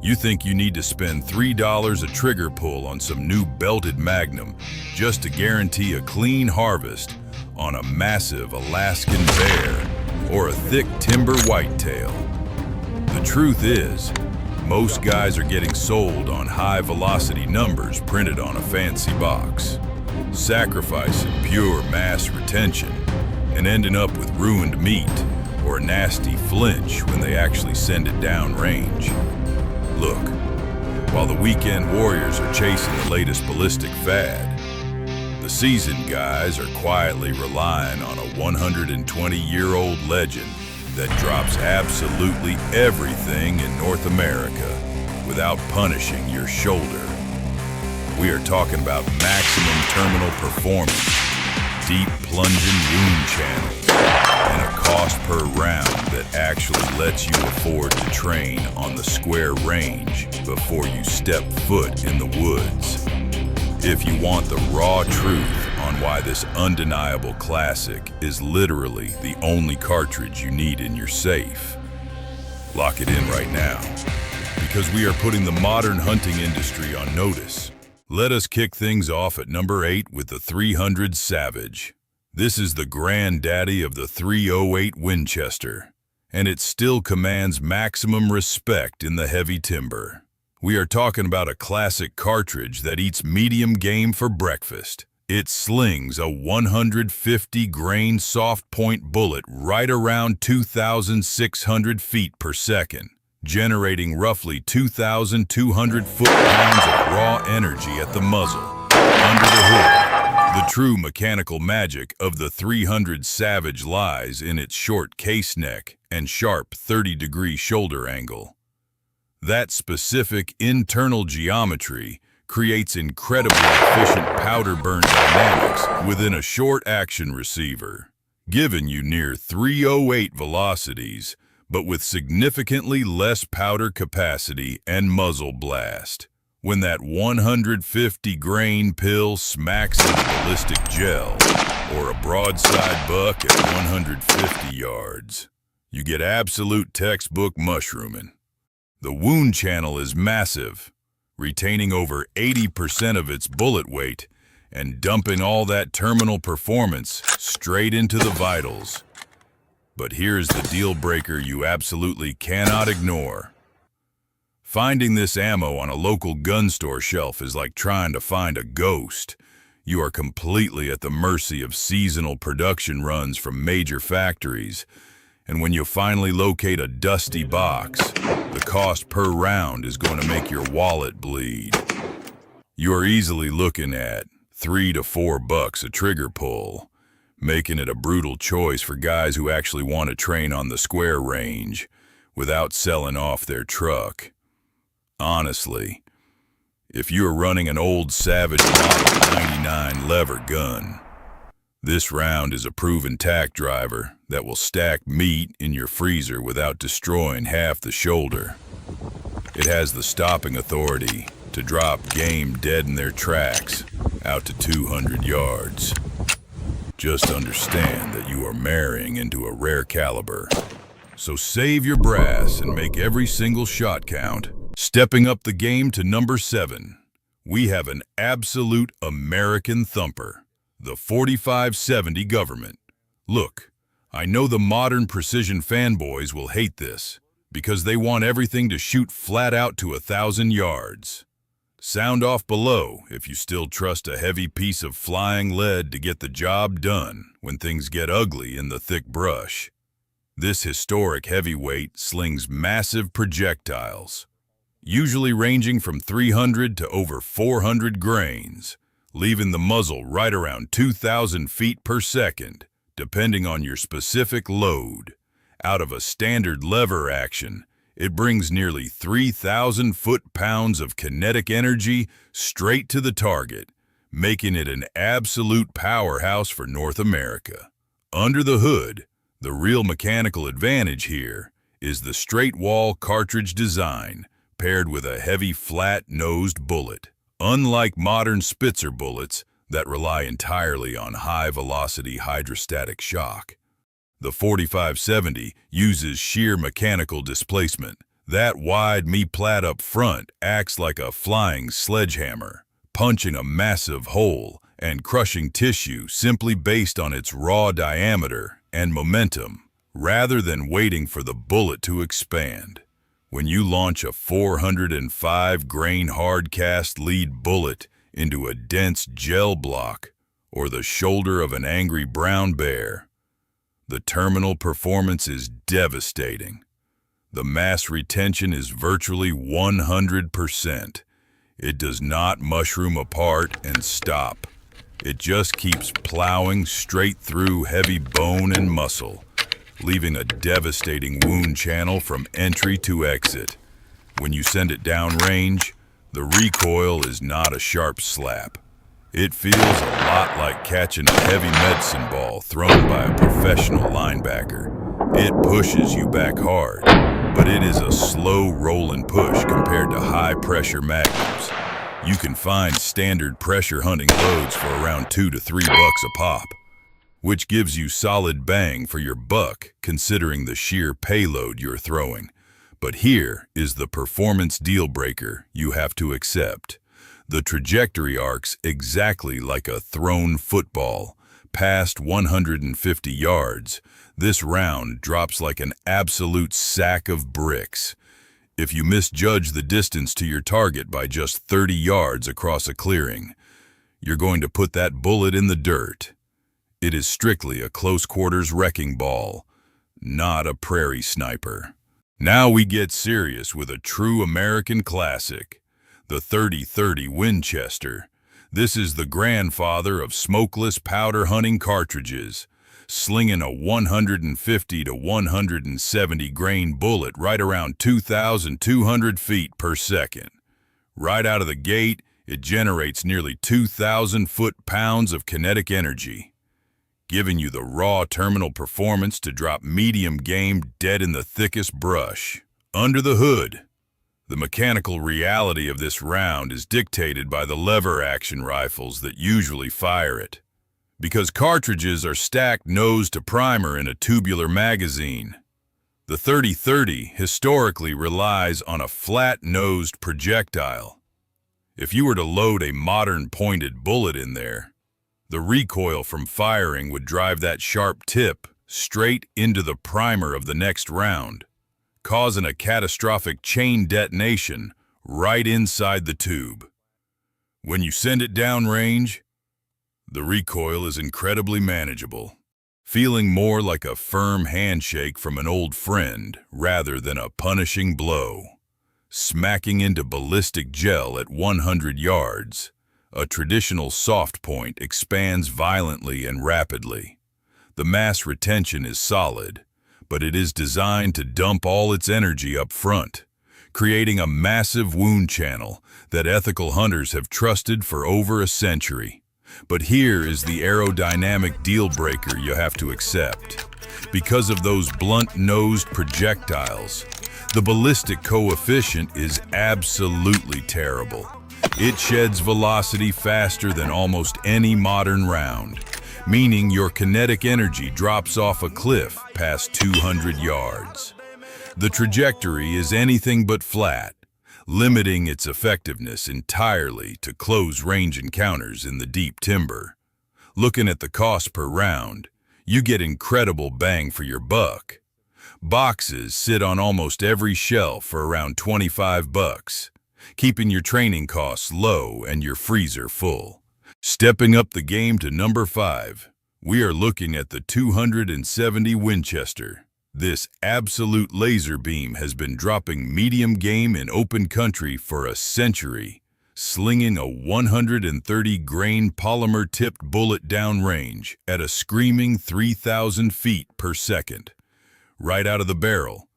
You think you need to spend $3 a trigger pull on some new belted Magnum just to guarantee a clean harvest on a massive Alaskan bear or a thick timber whitetail. The truth is, most guys are getting sold on high-velocity numbers printed on a fancy box, sacrificing pure mass retention and ending up with ruined meat or a nasty flinch when they actually send it downrange. Look, while the weekend warriors are chasing the latest ballistic fad, the seasoned guys are quietly relying on a 120-year-old legend that drops absolutely everything in North America without punishing your shoulder. We are talking about maximum terminal performance, deep plunging wound channels, and a cost per round that actually lets you afford to train on the square range before you step foot in the woods. If you want the raw truth on why this undeniable classic is literally the only cartridge you need in your safe, lock it in right now, because we are putting the modern hunting industry on notice. Let us kick things off at number 8 with the 300 Savage. This is the granddaddy of the 308 Winchester, and it still commands maximum respect in the heavy timber. We are talking about a classic cartridge that eats medium game for breakfast. It slings a 150 grain soft point bullet right around 2,600 feet per second, generating roughly 2,200 foot-pounds of raw energy at the muzzle. Under the hood, the true mechanical magic of the 300 Savage lies in its short case neck and sharp 30-degree shoulder angle. That specific internal geometry creates incredibly efficient powder burn dynamics within a short action receiver, giving you near 308 velocities, but with significantly less powder capacity and muzzle blast. When that 150 grain pill smacks into ballistic gel, or a broadside buck at 150 yards, you get absolute textbook mushrooming. The wound channel is massive, retaining over 80% of its bullet weight and dumping all that terminal performance straight into the vitals. But here's the deal breaker you absolutely cannot ignore. Finding this ammo on a local gun store shelf is like trying to find a ghost. You are completely at the mercy of seasonal production runs from major factories, and when you finally locate a dusty box, the cost per round is going to make your wallet bleed. You are easily looking at $3 to $4 a trigger pull, making it a brutal choice for guys who actually want to train on the square range without selling off their truck. Honestly, if you are running an old Savage Model 99 lever gun, this round is a proven tack driver that will stack meat in your freezer without destroying half the shoulder. It has the stopping authority to drop game dead in their tracks out to 200 yards. Just understand that you are marrying into a rare caliber. So save your brass and make every single shot count. Stepping up the game to number 7, we have an absolute American thumper, the 4570 Government. Look, I know the modern precision fanboys will hate this because they want everything to shoot flat out to 1,000 yards. Sound off below if you still trust a heavy piece of flying lead to get the job done when things get ugly in the thick brush. This historic heavyweight slings massive projectiles, usually ranging from 300 to over 400 grains, leaving the muzzle right around 2,000 feet per second, depending on your specific load. Out of a standard lever action, it brings nearly 3,000 foot-pounds of kinetic energy straight to the target, making it an absolute powerhouse for North America. Under the hood, the real mechanical advantage here is the straight-wall cartridge design, paired with a heavy flat-nosed bullet. Unlike modern Spitzer bullets that rely entirely on high-velocity hydrostatic shock, the 4570 uses sheer mechanical displacement That wide me-plat up front acts like a flying sledgehammer, punching a massive hole and crushing tissue simply based on its raw diameter and momentum, rather than waiting for the bullet to expand. When you launch a 405-grain hard-cast lead bullet into a dense gel block or the shoulder of an angry brown bear, the terminal performance is devastating. The mass retention is virtually 100%. It does not mushroom apart and stop. It just keeps plowing straight through heavy bone and muscle, leaving a devastating wound channel from entry to exit. When you send it downrange, the recoil is not a sharp slap. It feels a lot like catching a heavy medicine ball thrown by a professional linebacker. It pushes you back hard, but it is a slow rolling push compared to high-pressure magnums. You can find standard pressure hunting loads for around $2 to $3 a pop, which gives you solid bang for your buck considering the sheer payload you're throwing. But here is the performance deal breaker you have to accept. The trajectory arcs exactly like a thrown football. Past 150 yards, this round drops like an absolute sack of bricks. If you misjudge the distance to your target by just 30 yards across a clearing, you're going to put that bullet in the dirt. It is strictly a close-quarters wrecking ball, not a prairie sniper. Now we get serious with a true American classic, the 30-30 Winchester. This is the grandfather of smokeless powder hunting cartridges, slinging a 150 to 170 grain bullet right around 2,200 feet per second. Right out of the gate, it generates nearly 2,000 foot-pounds of kinetic energy, giving you the raw terminal performance to drop medium game dead in the thickest brush. Under the hood, the mechanical reality of this round is dictated by the lever-action rifles that usually fire it. Because cartridges are stacked nose to primer in a tubular magazine, the 30-30 historically relies on a flat-nosed projectile. If you were to load a modern pointed bullet in there, the recoil from firing would drive that sharp tip straight into the primer of the next round, causing a catastrophic chain detonation right inside the tube. When you send it downrange, the recoil is incredibly manageable, feeling more like a firm handshake from an old friend rather than a punishing blow. Smacking into ballistic gel at 100 yards, a traditional soft point expands violently and rapidly. The mass retention is solid, but it is designed to dump all its energy up front, creating a massive wound channel that ethical hunters have trusted for over a century. But here is the aerodynamic deal breaker you have to accept. Because of those blunt-nosed projectiles, the ballistic coefficient is absolutely terrible. It sheds velocity faster than almost any modern round, meaning your kinetic energy drops off a cliff past 200 yards. The trajectory is anything but flat, limiting its effectiveness entirely to close-range encounters in the deep timber. Looking at the cost per round, you get incredible bang for your buck. Boxes sit on almost every shelf for around $25, keeping your training costs low and your freezer full. Stepping up the game to number 5, we are looking at the 270 Winchester. This absolute laser beam has been dropping medium game in open country for a century, slinging a 130-grain polymer-tipped bullet downrange at a screaming 3,000 feet per second. Right out of the barrel,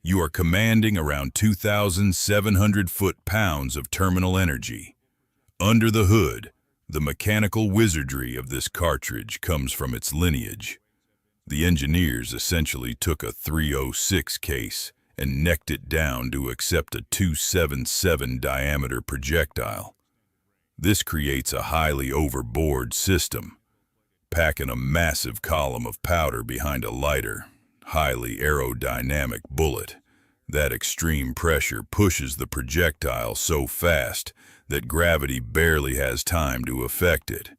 you are commanding around 2,700 foot-pounds of terminal energy. Under the hood, the mechanical wizardry of this cartridge comes from its lineage. The engineers essentially took a .306 case and necked it down to accept a .277 diameter projectile. This creates a highly overbored system, packing a massive column of powder behind a lighter, highly aerodynamic bullet. That extreme pressure pushes the projectile so fast that gravity barely has time to affect it,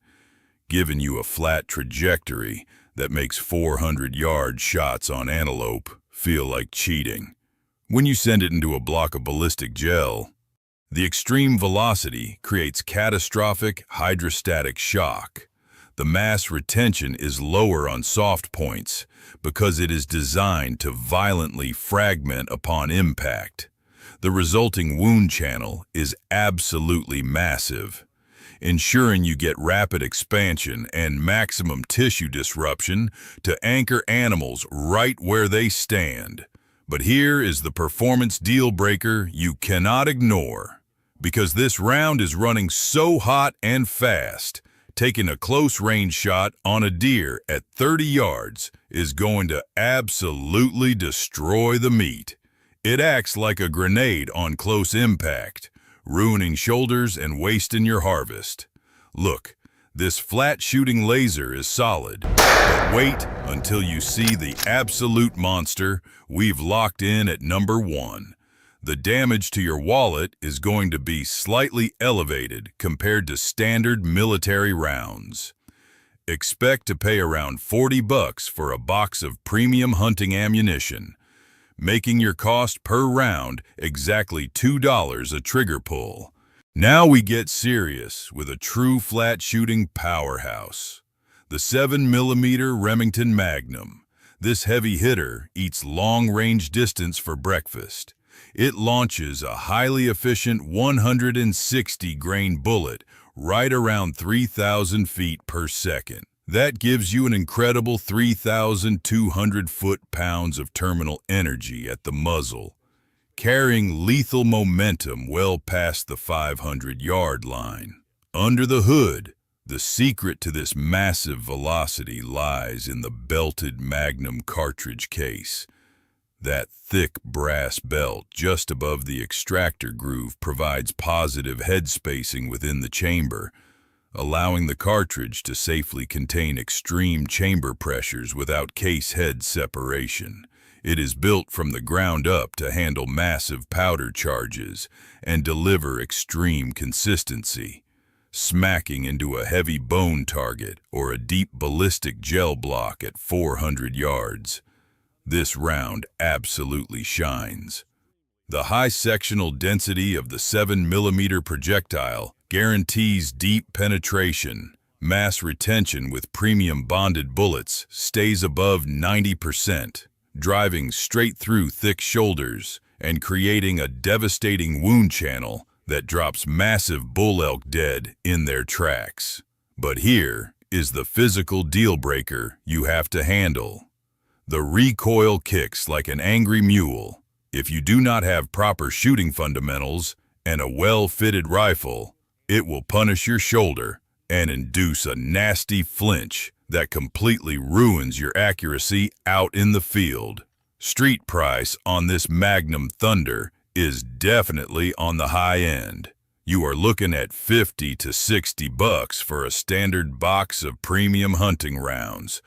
giving you a flat trajectory that makes 400-yard shots on antelope feel like cheating. When you send it into a block of ballistic gel, the extreme velocity creates catastrophic hydrostatic shock. The mass retention is lower on soft points because it is designed to violently fragment upon impact. The resulting wound channel is absolutely massive, ensuring you get rapid expansion and maximum tissue disruption to anchor animals right where they stand. But here is the performance deal breaker you cannot ignore. Because this round is running so hot and fast, taking a close-range shot on a deer at 30 yards is going to absolutely destroy the meat. It acts like a grenade on close impact, ruining shoulders and wasting your harvest. Look, this flat-shooting laser is solid, but wait until you see the absolute monster we've locked in at number 1. The damage to your wallet is going to be slightly elevated compared to standard military rounds. Expect to pay around $40 for a box of premium hunting ammunition, making your cost per round exactly $2 a trigger pull. Now we get serious with a true flat-shooting powerhouse. The 7mm Remington Magnum. This heavy hitter eats long-range distance for breakfast. It launches a highly efficient 160-grain bullet right around 3,000 feet per second. That gives you an incredible 3,200 foot-pounds of terminal energy at the muzzle, carrying lethal momentum well past the 500-yard line. Under the hood, the secret to this massive velocity lies in the belted Magnum cartridge case. That thick brass belt just above the extractor groove provides positive head spacing within the chamber, allowing the cartridge to safely contain extreme chamber pressures without case head separation. It is built from the ground up to handle massive powder charges and deliver extreme consistency. Smacking into a heavy bone target or a deep ballistic gel block at 400 yards. This round absolutely shines. The high sectional density of the 7mm projectile guarantees deep penetration. Mass retention with premium bonded bullets stays above 90%, driving straight through thick shoulders and creating a devastating wound channel that drops massive bull elk dead in their tracks. But here is the physical deal breaker you have to handle. The recoil kicks like an angry mule. If you do not have proper shooting fundamentals and a well-fitted rifle, it will punish your shoulder and induce a nasty flinch that completely ruins your accuracy out in the field. Street price on this Magnum Thunder is definitely on the high end. You are looking at $50 to $60 for a standard box of premium hunting rounds,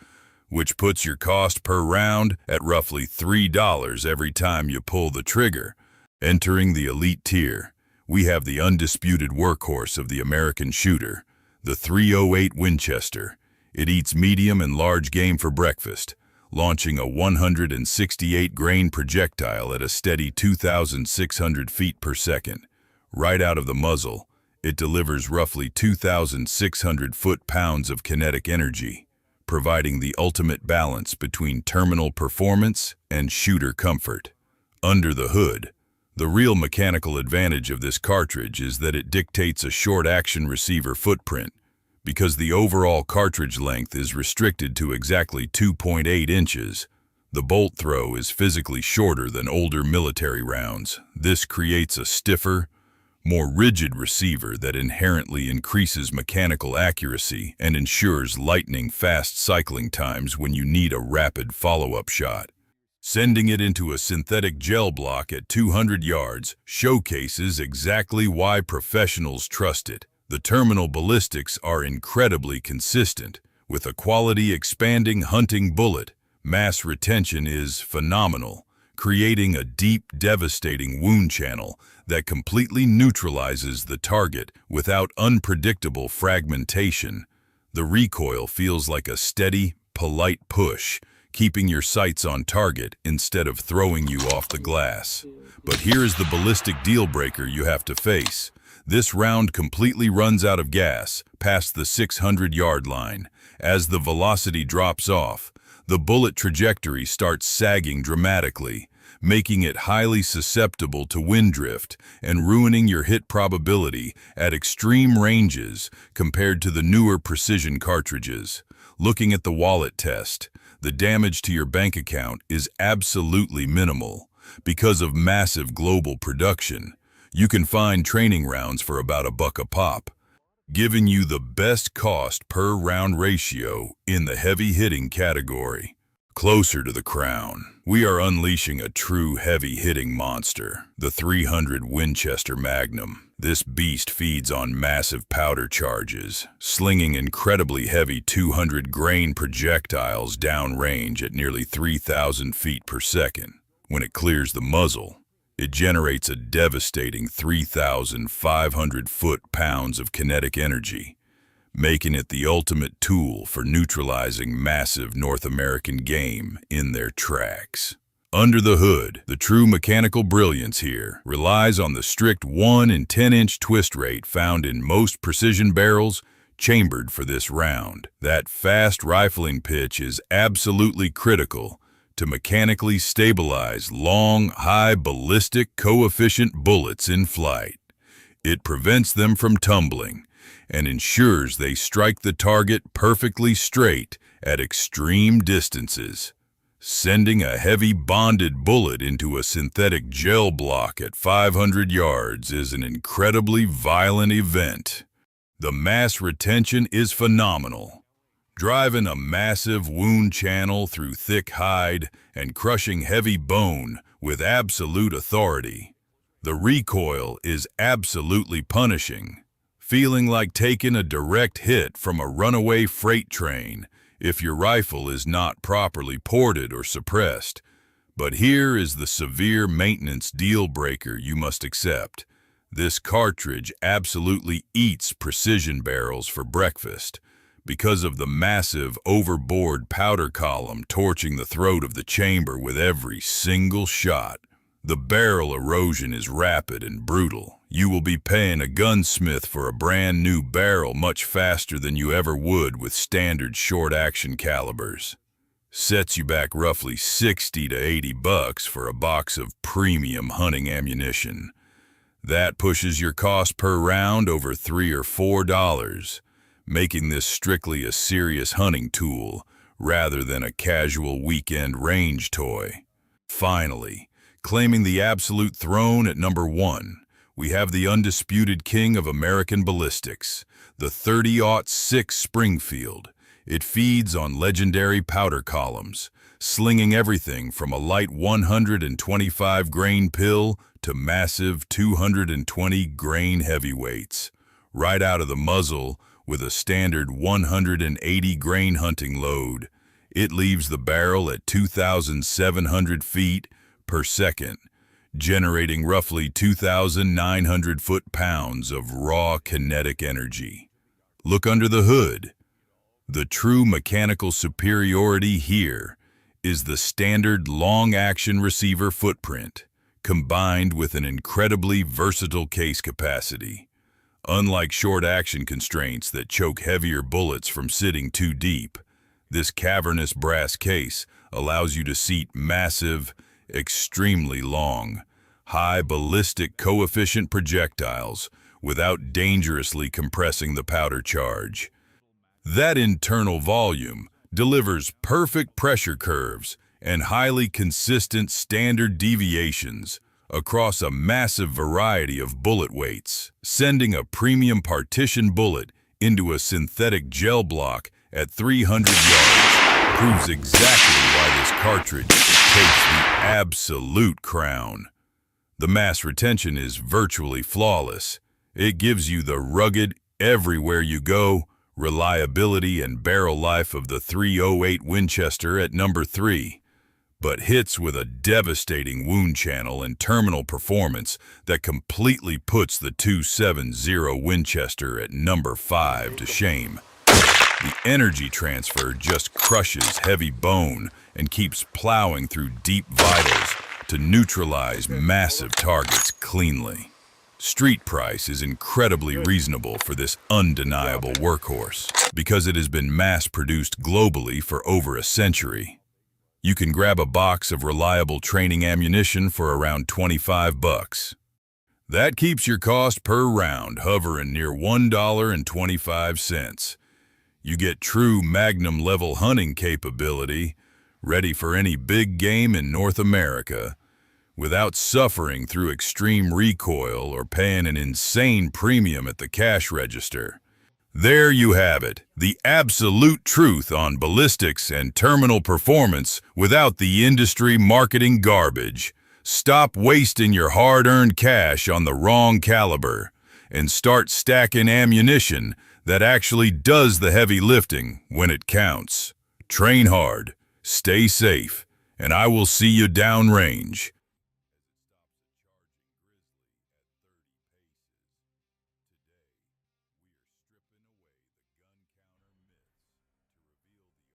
which puts your cost per round at roughly $3 every time you pull the trigger. Entering the elite tier, we have the undisputed workhorse of the American shooter, the .308 Winchester. It eats medium and large game for breakfast, launching a 168-grain projectile at a steady 2,600 feet per second. Right out of the muzzle, it delivers roughly 2,600 foot-pounds of kinetic energy, providing the ultimate balance between terminal performance and shooter comfort. Under the hood, the real mechanical advantage of this cartridge is that it dictates a short action receiver footprint, because the overall cartridge length is restricted to exactly 2.8 inches. The bolt throw is physically shorter than older military rounds. This creates a stiffer, more rigid receiver that inherently increases mechanical accuracy and ensures lightning-fast cycling times when you need a rapid follow-up shot. Sending it into a synthetic gel block at 200 yards showcases exactly why professionals trust it. The terminal ballistics are incredibly consistent, with a quality expanding hunting bullet. Mass retention is phenomenal, creating a deep, devastating wound channel that completely neutralizes the target without unpredictable fragmentation. The recoil feels like a steady, polite push, keeping your sights on target instead of throwing you off the glass. But here is the ballistic deal breaker you have to face. This round completely runs out of gas past the 600-yard line. As the velocity drops off, the bullet trajectory starts sagging dramatically, making it highly susceptible to wind drift and ruining your hit probability at extreme ranges compared to the newer precision cartridges. Looking at the wallet test, the damage to your bank account is absolutely minimal. Because of massive global production, you can find training rounds for about $1 a pop, giving you the best cost per round ratio in the heavy hitting category. Closer to the crown, we are unleashing a true heavy-hitting monster, the 300 Winchester Magnum. This beast feeds on massive powder charges, slinging incredibly heavy 200-grain projectiles downrange at nearly 3,000 feet per second. When it clears the muzzle, it generates a devastating 3,500 foot-pounds of kinetic energy, making it the ultimate tool for neutralizing massive North American game in their tracks. Under the hood, the true mechanical brilliance here relies on the strict 1 in 10-inch twist rate found in most precision barrels chambered for this round. That fast rifling pitch is absolutely critical to mechanically stabilize long, high ballistic coefficient bullets in flight. It prevents them from tumbling and ensures they strike the target perfectly straight at extreme distances. Sending a heavy bonded bullet into a synthetic gel block at 500 yards is an incredibly violent event. The mass retention is phenomenal, driving a massive wound channel through thick hide and crushing heavy bone with absolute authority. The recoil is absolutely punishing, feeling like taking a direct hit from a runaway freight train if your rifle is not properly ported or suppressed. But here is the severe maintenance deal breaker you must accept. This cartridge absolutely eats precision barrels for breakfast because of the massive overboard powder column torching the throat of the chamber with every single shot. The barrel erosion is rapid and brutal. You will be paying a gunsmith for a brand new barrel much faster than you ever would with standard short-action calibers. Sets you back roughly $60 to $80 for a box of premium hunting ammunition. That pushes your cost per round over $3 or $4, making this strictly a serious hunting tool rather than a casual weekend range toy. Finally, claiming the absolute throne at number 1, we have the undisputed king of American ballistics, the 30-06 Springfield. It feeds on legendary powder columns, slinging everything from a light 125-grain pill to massive 220-grain heavyweights. Right out of the muzzle, with a standard 180-grain hunting load, it leaves the barrel at 2,700 feet per second, generating roughly 2,900 foot-pounds of raw kinetic energy. Look under the hood. The true mechanical superiority here is the standard long-action receiver footprint, combined with an incredibly versatile case capacity. Unlike short-action constraints that choke heavier bullets from sitting too deep, this cavernous brass case allows you to seat massive, extremely long, high ballistic coefficient projectiles without dangerously compressing the powder charge. That internal volume delivers perfect pressure curves and highly consistent standard deviations across a massive variety of bullet weights. Sending a premium partition bullet into a synthetic gel block at 300 yards proves exactly why this cartridge takes the absolute crown. The mass retention is virtually flawless. It gives you the rugged, everywhere you go, reliability and barrel life of the .308 Winchester at number 3. but hits with a devastating wound channel and terminal performance that completely puts the 270 Winchester at number 5 to shame. The energy transfer just crushes heavy bone and keeps plowing through deep vitals to neutralize massive targets cleanly. Street price is incredibly reasonable for this undeniable workhorse because it has been mass-produced globally for over a century. You can grab a box of reliable training ammunition for around $25. That keeps your cost per round hovering near $1.25. You get true Magnum level hunting capability, ready for any big game in North America, without suffering through extreme recoil or paying an insane premium at the cash register. There you have it, the absolute truth on ballistics and terminal performance without the industry marketing garbage. Stop wasting your hard-earned cash on the wrong caliber and start stacking ammunition that actually does the heavy lifting when it counts. Train hard, stay safe, and I will see you downrange.